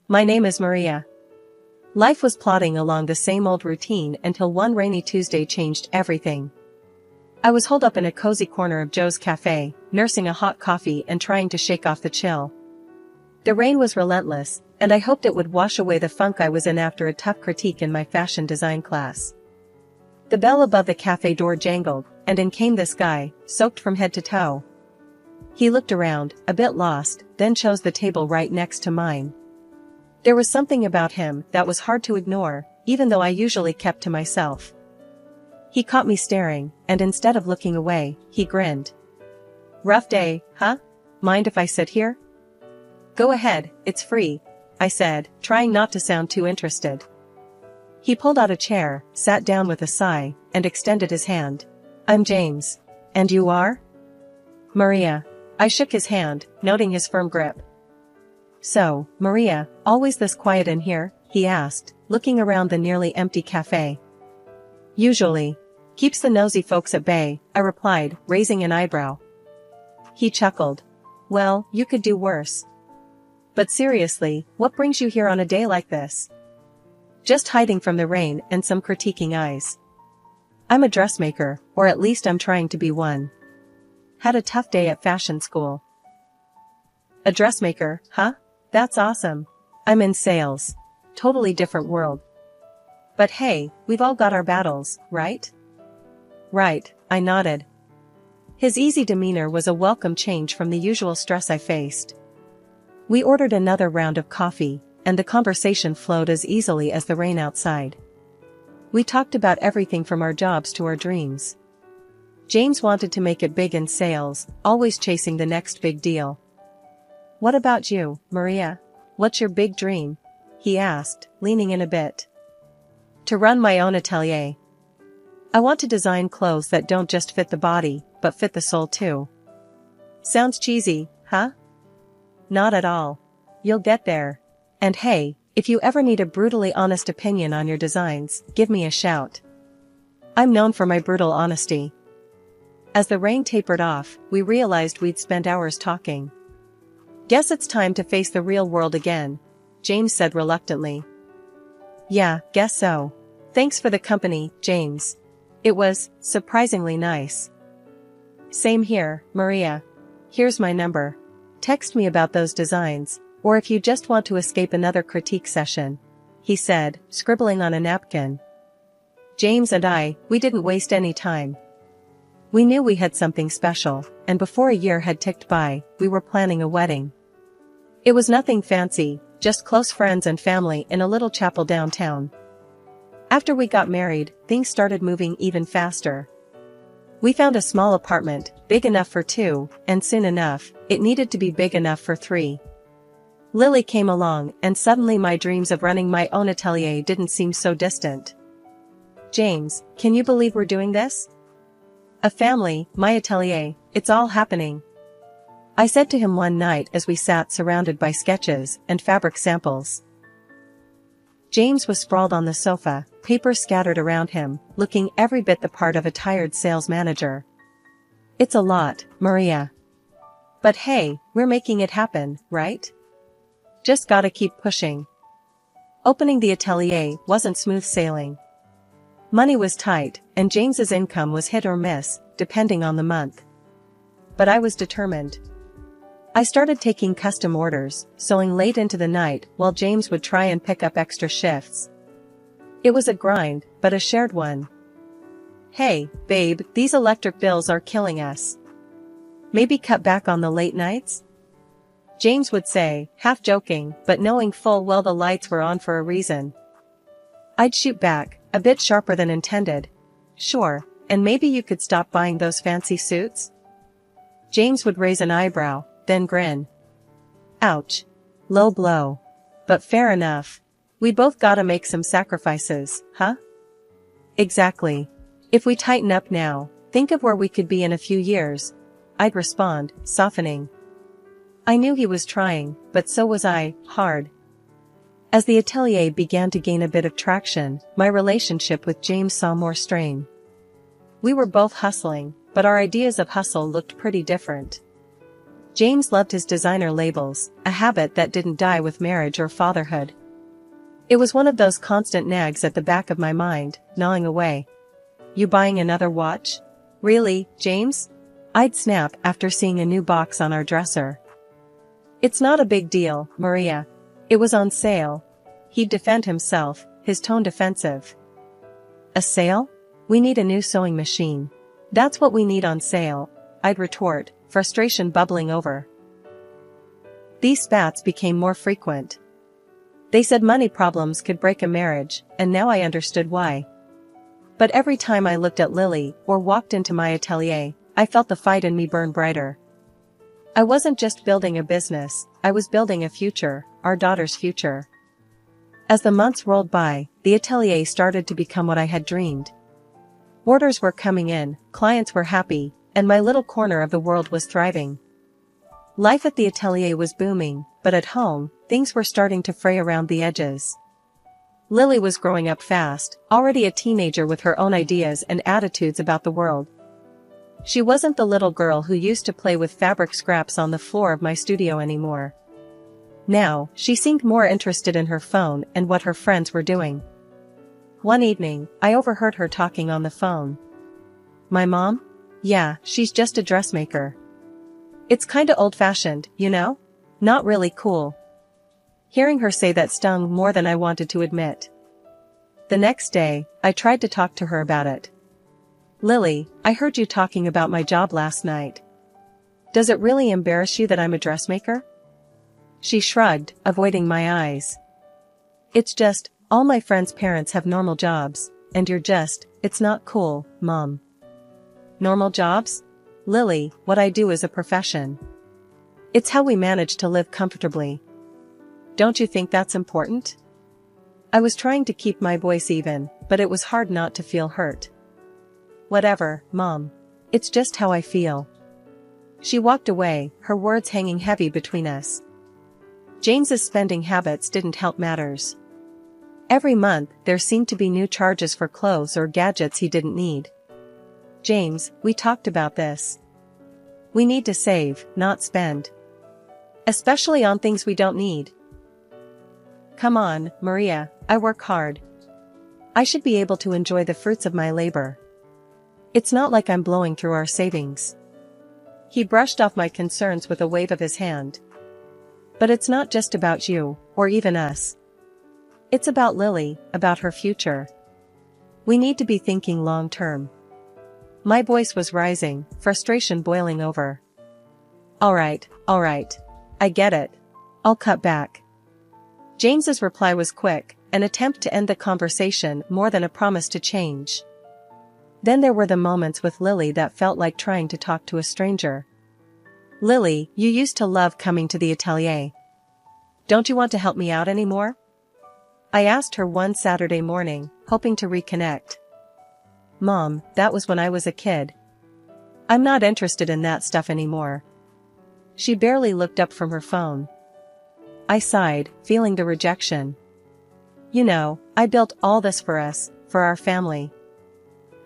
My name is Maria. Life was plodding along the same old routine until one rainy Tuesday changed everything. I was holed up in a cozy corner of Joe's cafe, nursing a hot coffee and trying to shake off the chill. The rain was relentless, and I hoped it would wash away the funk I was in after a tough critique in my fashion design class. The bell above the cafe door jangled, and in came this guy, soaked from head to toe. He looked around, a bit lost, then chose the table right next to mine. There was something about him that was hard to ignore, even though I usually kept to myself. He caught me staring, and instead of looking away, he grinned. "Rough day, huh? Mind if I sit here?" "Go ahead, it's free," I said, trying not to sound too interested. He pulled out a chair, sat down with a sigh, and extended his hand. "I'm James. And you are?" "Maria." I shook his hand, noting his firm grip. "So, Maria, always this quiet in here?" he asked, looking around the nearly empty cafe. "Usually. Keeps the nosy folks at bay," I replied, raising an eyebrow. He chuckled. "Well, you could do worse. But seriously, what brings you here on a day like this?" "Just hiding from the rain and some critiquing eyes. I'm a dressmaker, or at least I'm trying to be one. Had a tough day at fashion school." "A dressmaker, huh? That's awesome. I'm in sales. Totally different world. But hey, we've all got our battles, right?" "Right," I nodded. His easy demeanor was a welcome change from the usual stress I faced. We ordered another round of coffee, and the conversation flowed as easily as the rain outside. We talked about everything from our jobs to our dreams. James wanted to make it big in sales, always chasing the next big deal. "What about you, Maria? What's your big dream?" he asked, leaning in a bit. "To run my own atelier. I want to design clothes that don't just fit the body, but fit the soul too." "Sounds cheesy, huh?" "Not at all. You'll get there. And hey, if you ever need a brutally honest opinion on your designs, give me a shout. I'm known for my brutal honesty." As the rain tapered off, we realized we'd spent hours talking. "Guess it's time to face the real world again," James said reluctantly. "Yeah, guess so. Thanks for the company, James. It was surprisingly nice." "Same here, Maria. Here's my number. Text me about those designs, or if you just want to escape another critique session," he said, scribbling on a napkin. James and we didn't waste any time. We knew we had something special, and before a year had ticked by, we were planning a wedding. It was nothing fancy, just close friends and family in a little chapel downtown. After we got married, things started moving even faster. We found a small apartment, big enough for two, and soon enough, it needed to be big enough for three. Lily came along, and suddenly my dreams of running my own atelier didn't seem so distant. "James, can you believe we're doing this? A family, my atelier, it's all happening," I said to him one night as we sat surrounded by sketches and fabric samples. James was sprawled on the sofa, papers scattered around him, looking every bit the part of a tired sales manager. "It's a lot, Maria. But hey, we're making it happen, right? Just gotta keep pushing." Opening the atelier wasn't smooth sailing. Money was tight, and James's income was hit or miss, depending on the month. But I was determined. I started taking custom orders, sewing late into the night while James would try and pick up extra shifts. It was a grind, but a shared one. "Hey, babe, these electric bills are killing us. Maybe cut back on the late nights?" James would say, half joking, but knowing full well the lights were on for a reason. I'd shoot back, a bit sharper than intended. "Sure, and maybe you could stop buying those fancy suits?" James would raise an eyebrow, then grin. Ouch. Low blow. But fair enough. We both gotta make some sacrifices, huh? Exactly. If we tighten up now, think of where we could be in a few years, I'd respond, softening. I knew he was trying, but so was I, hard. As the atelier began to gain a bit of traction, my relationship with James saw more strain. We were both hustling, but our ideas of hustle looked pretty different. James loved his designer labels, a habit that didn't die with marriage or fatherhood. It was one of those constant nags at the back of my mind, gnawing away. You buying another watch? Really, James? I'd snap after seeing a new box on our dresser. It's not a big deal, Maria. It was on sale. He'd defend himself, his tone defensive. A sale? We need a new sewing machine. That's what we need on sale, I'd retort, frustration bubbling over. These spats became more frequent. They said money problems could break a marriage, and now I understood why. But every time I looked at Lily or walked into my atelier, I felt the fight in me burn brighter. I wasn't just building a business, I was building a future, our daughter's future. As the months rolled by, the atelier started to become what I had dreamed. Orders were coming in, clients were happy, and my little corner of the world was thriving. Life at the atelier was booming, but at home, things were starting to fray around the edges. Lily was growing up fast, already a teenager with her own ideas and attitudes about the world. She wasn't the little girl who used to play with fabric scraps on the floor of my studio anymore. Now, she seemed more interested in her phone and what her friends were doing. One evening, I overheard her talking on the phone. My mom? Yeah, she's just a dressmaker. It's kinda old-fashioned, you know? Not really cool. Hearing her say that stung more than I wanted to admit. The next day, I tried to talk to her about it. Lily, I heard you talking about my job last night. Does it really embarrass you that I'm a dressmaker? She shrugged, avoiding my eyes. It's just, all my friends' parents have normal jobs, and it's not cool, Mom. Normal jobs? Lily, what I do is a profession. It's how we manage to live comfortably. Don't you think that's important? I was trying to keep my voice even, but it was hard not to feel hurt. Whatever, Mom. It's just how I feel. She walked away, her words hanging heavy between us. James's spending habits didn't help matters. Every month, there seemed to be new charges for clothes or gadgets he didn't need. James, we talked about this. We need to save, not spend. Especially on things we don't need. Come on, Maria, I work hard. I should be able to enjoy the fruits of my labor. It's not like I'm blowing through our savings. He brushed off my concerns with a wave of his hand. But it's not just about you, or even us. It's about Lily, about her future. We need to be thinking long term. My voice was rising, frustration boiling over. All right, I get it. I'll cut back. James's reply was quick, an attempt to end the conversation more than a promise to change. Then there were the moments with Lily that felt like trying to talk to a stranger. Lily, you used to love coming to the atelier. Don't you want to help me out anymore? I asked her one Saturday morning, hoping to reconnect. Mom, that was when I was a kid. I'm not interested in that stuff anymore. She barely looked up from her phone. I sighed, feeling the rejection. You know, I built all this for us, for our family.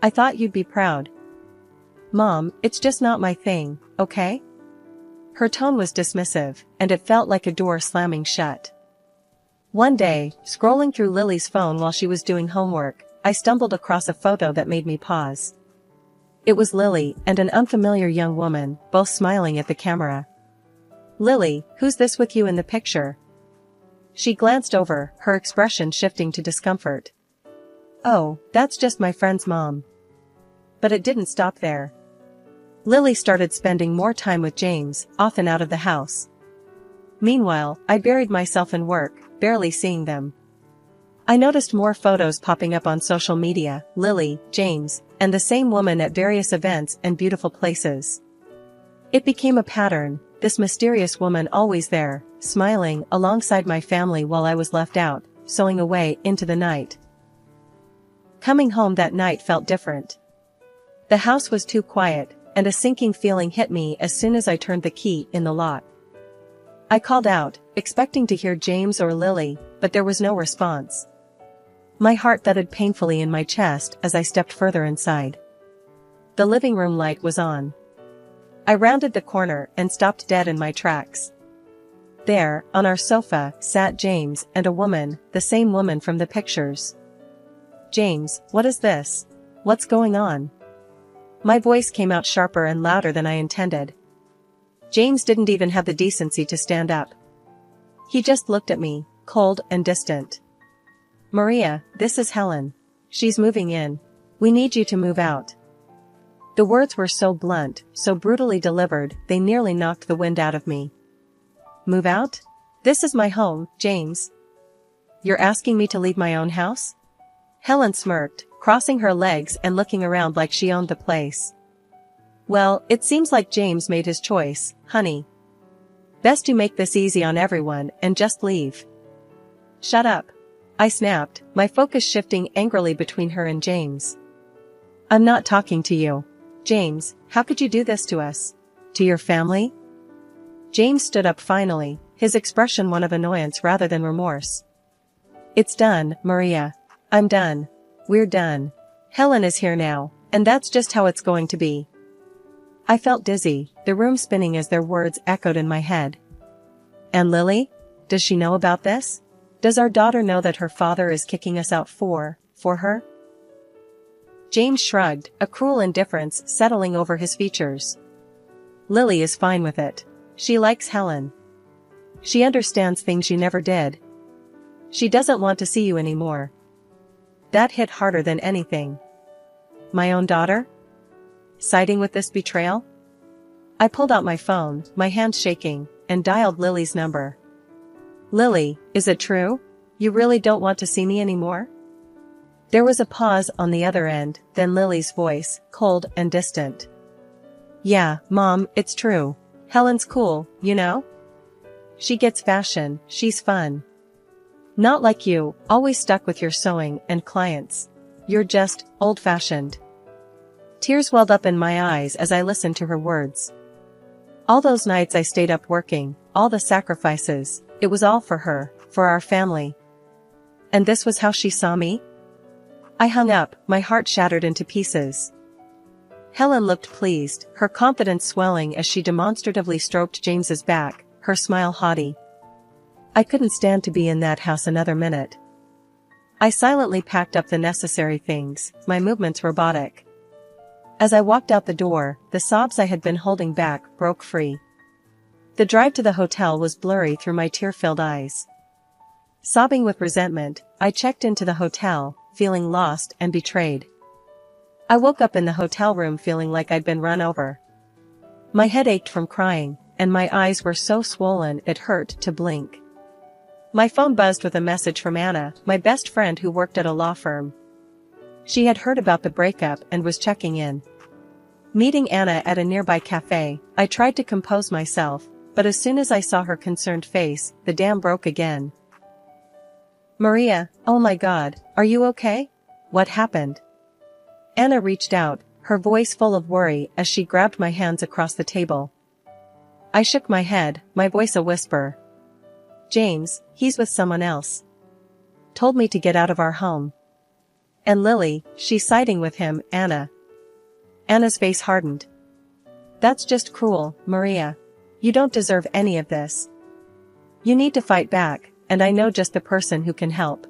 I thought you'd be proud. Mom, it's just not my thing, okay? Her tone was dismissive, and it felt like a door slamming shut. One day, scrolling through Lily's phone while she was doing homework, I stumbled across a photo that made me pause. It was Lily and an unfamiliar young woman, both smiling at the camera. Lily, who's this with you in the picture? She glanced over, her expression shifting to discomfort. Oh, that's just my friend's mom. But it didn't stop there. Lily started spending more time with James, often out of the house. Meanwhile, I buried myself in work, barely seeing them. I noticed more photos popping up on social media, Lily, James, and the same woman at various events and beautiful places. It became a pattern, this mysterious woman always there, smiling alongside my family while I was left out, sewing away into the night. Coming home that night felt different. The house was too quiet, and a sinking feeling hit me as soon as I turned the key in the lock. I called out, expecting to hear James or Lily, but there was no response. My heart thudded painfully in my chest as I stepped further inside. The living room light was on. I rounded the corner and stopped dead in my tracks. There, on our sofa, sat James and a woman, the same woman from the pictures. "James, what is this? What's going on?" My voice came out sharper and louder than I intended. James didn't even have the decency to stand up. He just looked at me, cold and distant. "Maria, this is Helen. She's moving in. We need you to move out." The words were so blunt, so brutally delivered, they nearly knocked the wind out of me. "Move out? This is my home, James. You're asking me to leave my own house?" Helen smirked, crossing her legs and looking around like she owned the place. "Well, it seems like James made his choice, honey. Best you make this easy on everyone and just leave." "Shut up," I snapped, my focus shifting angrily between her and James. "I'm not talking to you. James, how could you do this to us? To your family?" James stood up finally, his expression one of annoyance rather than remorse. "It's done, Maria. I'm done. We're done. Helen is here now, and that's just how it's going to be." I felt dizzy, the room spinning as their words echoed in my head. "And Lily? Does she know about this? Does our daughter know that her father is kicking us out for her?" James shrugged, a cruel indifference settling over his features. "Lily is fine with it. She likes Helen. She understands things you never did. She doesn't want to see you anymore." That hit harder than anything. My own daughter? Siding with this betrayal? I pulled out my phone, my hands shaking, and dialed Lily's number. "Lily, is it true? You really don't want to see me anymore?" There was a pause on the other end, then Lily's voice, cold and distant. "Yeah, Mom, it's true. Helen's cool, you know? She gets fashion, she's fun. Not like you, always stuck with your sewing and clients. You're just old-fashioned." Tears welled up in my eyes as I listened to her words. All those nights I stayed up working, all the sacrifices, it was all for her, for our family. And this was how she saw me? I hung up, my heart shattered into pieces. Helen looked pleased, her confidence swelling as she demonstratively stroked James's back, her smile haughty. I couldn't stand to be in that house another minute. I silently packed up the necessary things, my movements robotic. As I walked out the door, the sobs I had been holding back broke free. The drive to the hotel was blurry through my tear-filled eyes. Sobbing with resentment, I checked into the hotel, feeling lost and betrayed. I woke up in the hotel room feeling like I'd been run over. My head ached from crying, and my eyes were so swollen it hurt to blink. My phone buzzed with a message from Anna, my best friend who worked at a law firm. She had heard about the breakup and was checking in. Meeting Anna at a nearby cafe, I tried to compose myself, but as soon as I saw her concerned face, the dam broke again. "Maria, oh my God, are you okay? What happened?" Anna reached out, her voice full of worry as she grabbed my hands across the table. I shook my head, my voice a whisper. "James, he's with someone else. Told me to get out of our home. And Lily, she's siding with him, Anna." Anna's face hardened. "That's just cruel, Maria. You don't deserve any of this. You need to fight back, and I know just the person who can help."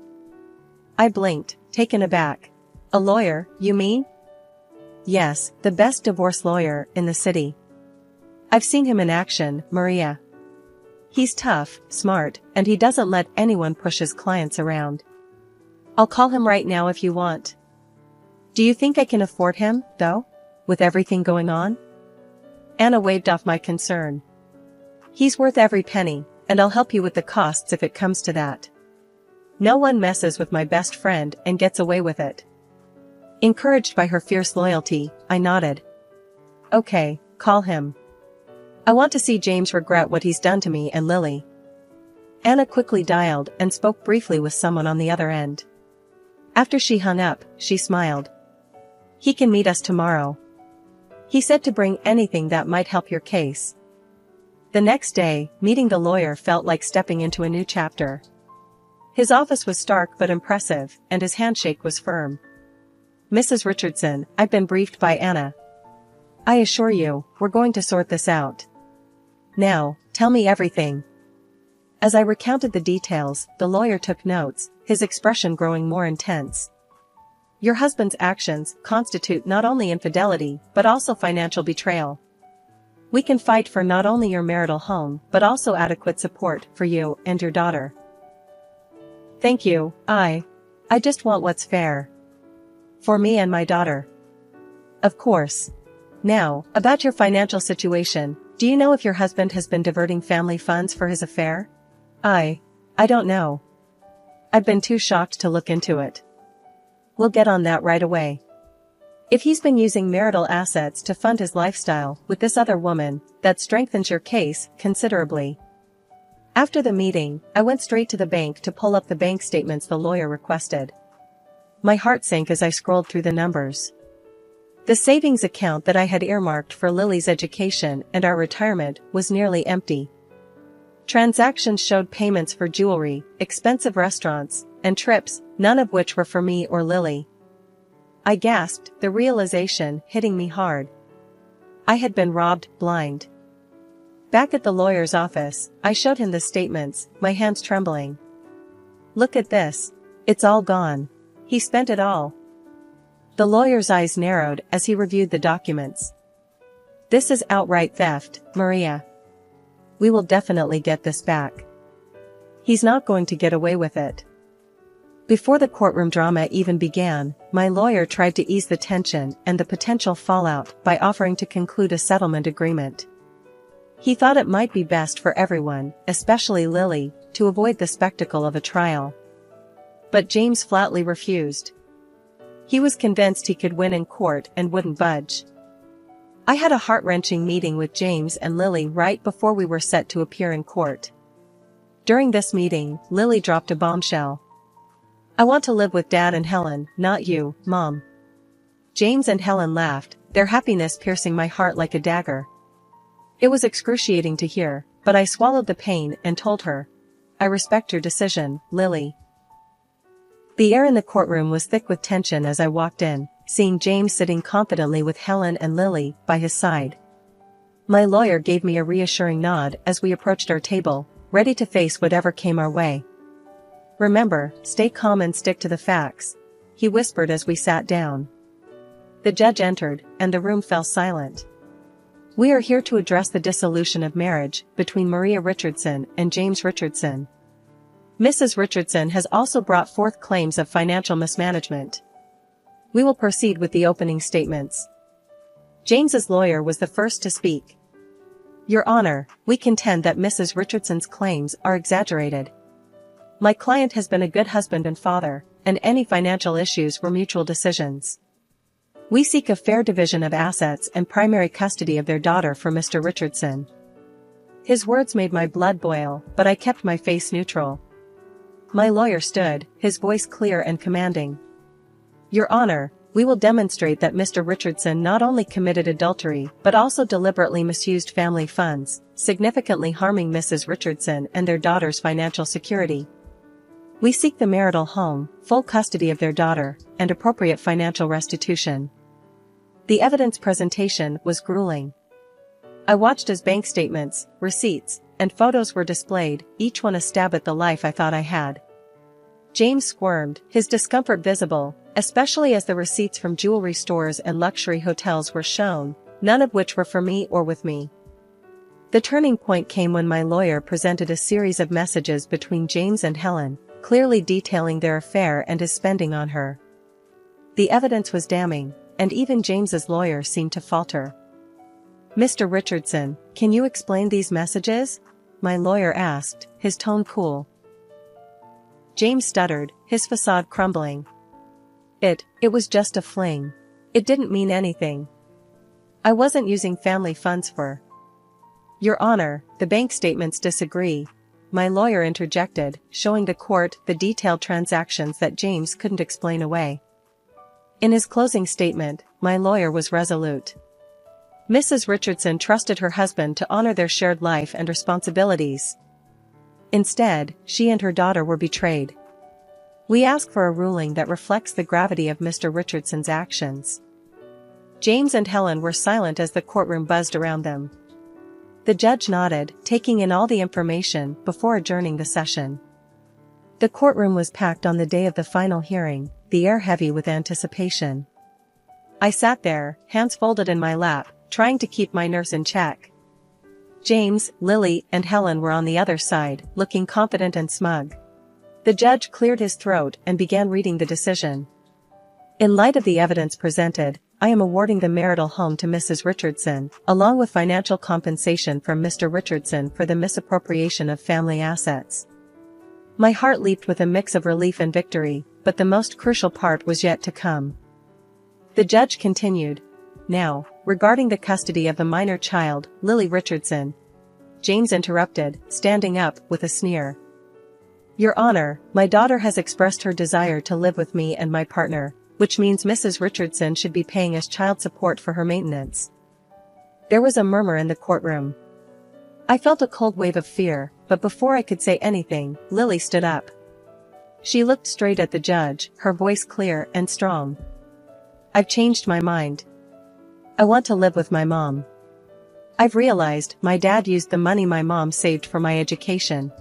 I blinked, taken aback. "A lawyer, you mean?" "Yes, the best divorce lawyer in the city. I've seen him in action, Maria. He's tough, smart, and he doesn't let anyone push his clients around. I'll call him right now if you want." "Do you think I can afford him, though? With everything going on?" Anna waved off my concern. "He's worth every penny, and I'll help you with the costs if it comes to that. No one messes with my best friend and gets away with it." Encouraged by her fierce loyalty, I nodded. "Okay, call him. I want to see James regret what he's done to me and Lily." Anna quickly dialed and spoke briefly with someone on the other end. After she hung up, she smiled. "He can meet us tomorrow. He said to bring anything that might help your case." The next day, meeting the lawyer felt like stepping into a new chapter. His office was stark but impressive, and his handshake was firm. "Mrs. Richardson, I've been briefed by Anna. I assure you, we're going to sort this out. Now, tell me everything. As I recounted the details, the lawyer took notes, his expression growing more intense. Your husband's actions constitute not only infidelity, but also financial betrayal. We can fight for not only your marital home, but also adequate support for you and your daughter. Thank you, I just want what's fair. For me and my daughter. Of course. Now, about your financial situation, do you know if your husband has been diverting family funds for his affair? I don't know. I've been too shocked to look into it. We'll get on that right away. If he's been using marital assets to fund his lifestyle with this other woman, that strengthens your case considerably. After the meeting, I went straight to the bank to pull up the bank statements the lawyer requested. My heart sank as I scrolled through the numbers. The savings account that I had earmarked for Lily's education and our retirement was nearly empty. Transactions showed payments for jewelry, expensive restaurants, and trips, none of which were for me or Lily. I gasped, the realization hitting me hard. I had been robbed blind. Back at the lawyer's office, I showed him the statements, my hands trembling. Look at this. It's all gone. He spent it all. The lawyer's eyes narrowed as he reviewed the documents. This is outright theft, Maria. We will definitely get this back. He's not going to get away with it. Before the courtroom drama even began, my lawyer tried to ease the tension and the potential fallout by offering to conclude a settlement agreement. He thought it might be best for everyone, especially Lily, to avoid the spectacle of a trial. But James flatly refused. He was convinced he could win in court and wouldn't budge. I had a heart-wrenching meeting with James and Lily right before we were set to appear in court. During this meeting, Lily dropped a bombshell. I want to live with Dad and Helen, not you, Mom. James and Helen laughed, their happiness piercing my heart like a dagger. It was excruciating to hear, but I swallowed the pain and told her. I respect your decision, Lily. The air in the courtroom was thick with tension as I walked in, seeing James sitting confidently with Helen and Lily by his side. My lawyer gave me a reassuring nod as we approached our table, ready to face whatever came our way. Remember, stay calm and stick to the facts, he whispered as we sat down. The judge entered, and the room fell silent. We are here to address the dissolution of marriage between Maria Richardson and James Richardson. Mrs. Richardson has also brought forth claims of financial mismanagement. We will proceed with the opening statements. James's lawyer was the first to speak. Your Honor, we contend that Mrs. Richardson's claims are exaggerated. My client has been a good husband and father, and any financial issues were mutual decisions. We seek a fair division of assets and primary custody of their daughter for Mr. Richardson. His words made my blood boil, but I kept my face neutral. My lawyer stood, his voice clear and commanding. Your Honor, we will demonstrate that Mr. Richardson not only committed adultery but also deliberately misused family funds, significantly harming Mrs. Richardson and their daughter's financial security. We seek the marital home, full custody of their daughter, and appropriate financial restitution. The evidence presentation was grueling. I watched as bank statements, receipts, and photos were displayed, each one a stab at the life I thought I had. James squirmed, his discomfort visible, especially as the receipts from jewelry stores and luxury hotels were shown, none of which were for me or with me. The turning point came when my lawyer presented a series of messages between James and Helen, clearly detailing their affair and his spending on her. The evidence was damning, and even James's lawyer seemed to falter. Mr. Richardson, can you explain these messages? My lawyer asked, his tone cool. James stuttered, his facade crumbling. It was just a fling. It didn't mean anything. I wasn't using family funds for. Your Honor, the bank statements disagree. My lawyer interjected, showing the court the detailed transactions that James couldn't explain away. In his closing statement, my lawyer was resolute. Mrs. Richardson trusted her husband to honor their shared life and responsibilities. Instead, she and her daughter were betrayed. We ask for a ruling that reflects the gravity of Mr. Richardson's actions. James and Helen were silent as the courtroom buzzed around them. The judge nodded, taking in all the information before adjourning the session. The courtroom was packed on the day of the final hearing, the air heavy with anticipation. I sat there, hands folded in my lap, trying to keep my nerves in check. James, Lily, and Helen were on the other side, looking confident and smug. The judge cleared his throat and began reading the decision. In light of the evidence presented, I am awarding the marital home to Mrs. Richardson, along with financial compensation from Mr. Richardson for the misappropriation of family assets. My heart leaped with a mix of relief and victory, but the most crucial part was yet to come. The judge continued. Now, regarding the custody of the minor child, Lily Richardson. James interrupted, standing up with a sneer. Your Honor, my daughter has expressed her desire to live with me and my partner, which means Mrs. Richardson should be paying us child support for her maintenance. There was a murmur in the courtroom. I felt a cold wave of fear, but before I could say anything, Lily stood up. She looked straight at the judge, her voice clear and strong. I've changed my mind. I want to live with my mom. I've realized my dad used the money my mom saved for my education.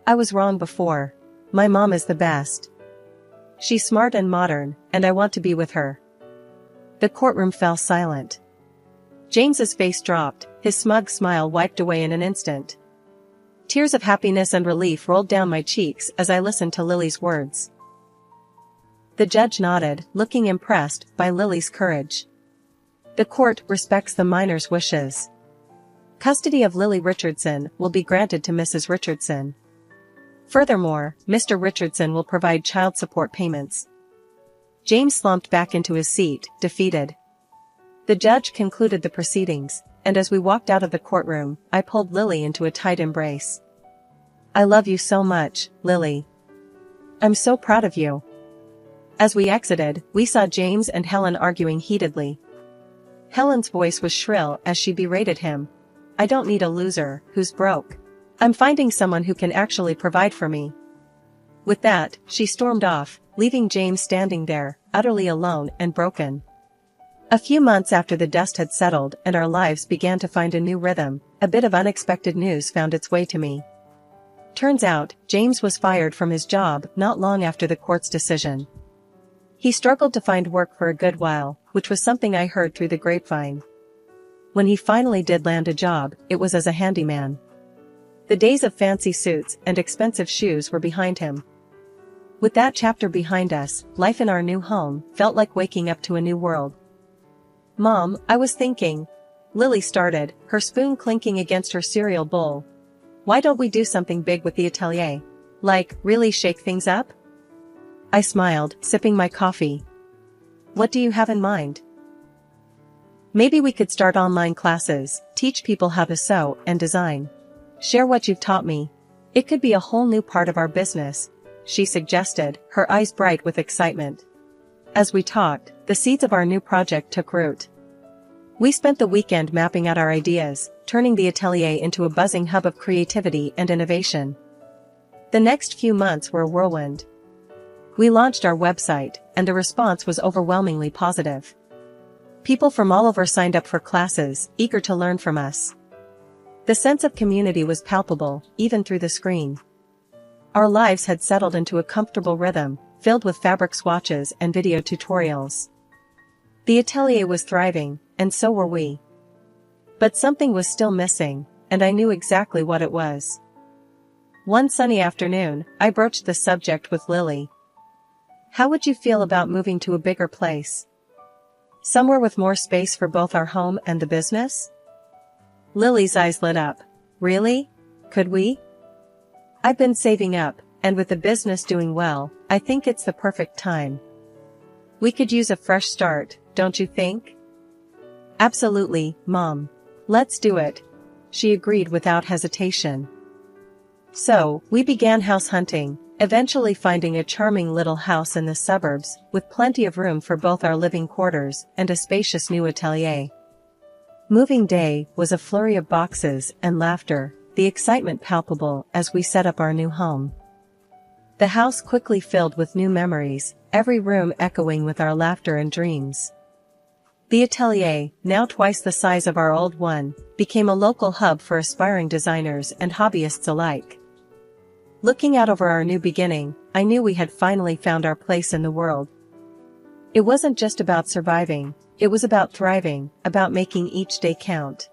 I was wrong before. My mom is the best. She's smart and modern, and I want to be with her. The courtroom fell silent. James's face dropped, his smug smile wiped away in an instant. Tears of happiness and relief rolled down my cheeks as I listened to Lily's words. The judge nodded, looking impressed by Lily's courage. The court respects the minor's wishes. Custody of Lily Richardson will be granted to Mrs. Richardson. Furthermore, Mr. Richardson will provide child support payments. James slumped back into his seat, defeated. The judge concluded the proceedings, and as we walked out of the courtroom, I pulled Lily into a tight embrace. I love you so much, Lily. I'm so proud of you. As we exited, we saw James and Helen arguing heatedly. Helen's voice was shrill as she berated him. I don't need a loser who's broke. I'm finding someone who can actually provide for me. With that, she stormed off, leaving James standing there, utterly alone and broken. A few months after the dust had settled and our lives began to find a new rhythm, a bit of unexpected news found its way to me. Turns out, James was fired from his job not long after the court's decision. He struggled to find work for a good while, which was something I heard through the grapevine. When he finally did land a job, it was as a handyman. The days of fancy suits and expensive shoes were behind him. With that chapter behind us, life in our new home felt like waking up to a new world. Mom, I was thinking. Lily started, her spoon clinking against her cereal bowl. Why don't we do something big with the atelier? Like, really shake things up? I smiled, sipping my coffee. What do you have in mind? Maybe we could start online classes, teach people how to sew and design. Share what you've taught me. It could be a whole new part of our business, she suggested, her eyes bright with excitement. As we talked, the seeds of our new project took root. We spent the weekend mapping out our ideas, turning the atelier into a buzzing hub of creativity and innovation. The next few months were a whirlwind. We launched our website, and the response was overwhelmingly positive. People from all over signed up for classes, eager to learn from us. The sense of community was palpable, even through the screen. Our lives had settled into a comfortable rhythm, filled with fabric swatches and video tutorials. The atelier was thriving, and so were we. But something was still missing, and I knew exactly what it was. One sunny afternoon, I broached the subject with Lily. How would you feel about moving to a bigger place? Somewhere with more space for both our home and the business? Lily's eyes lit up. Really? Could we? I've been saving up, and with the business doing well, I think it's the perfect time. We could use a fresh start, don't you think? Absolutely, Mom. Let's do it. She agreed without hesitation. So, we began house hunting, eventually finding a charming little house in the suburbs, with plenty of room for both our living quarters and a spacious new atelier. Moving day was a flurry of boxes and laughter, the excitement palpable as we set up our new home. The house quickly filled with new memories, every room echoing with our laughter and dreams. The atelier, now twice the size of our old one, became a local hub for aspiring designers and hobbyists alike. Looking out over our new beginning, I knew we had finally found our place in the world. It wasn't just about surviving, it was about thriving, about making each day count.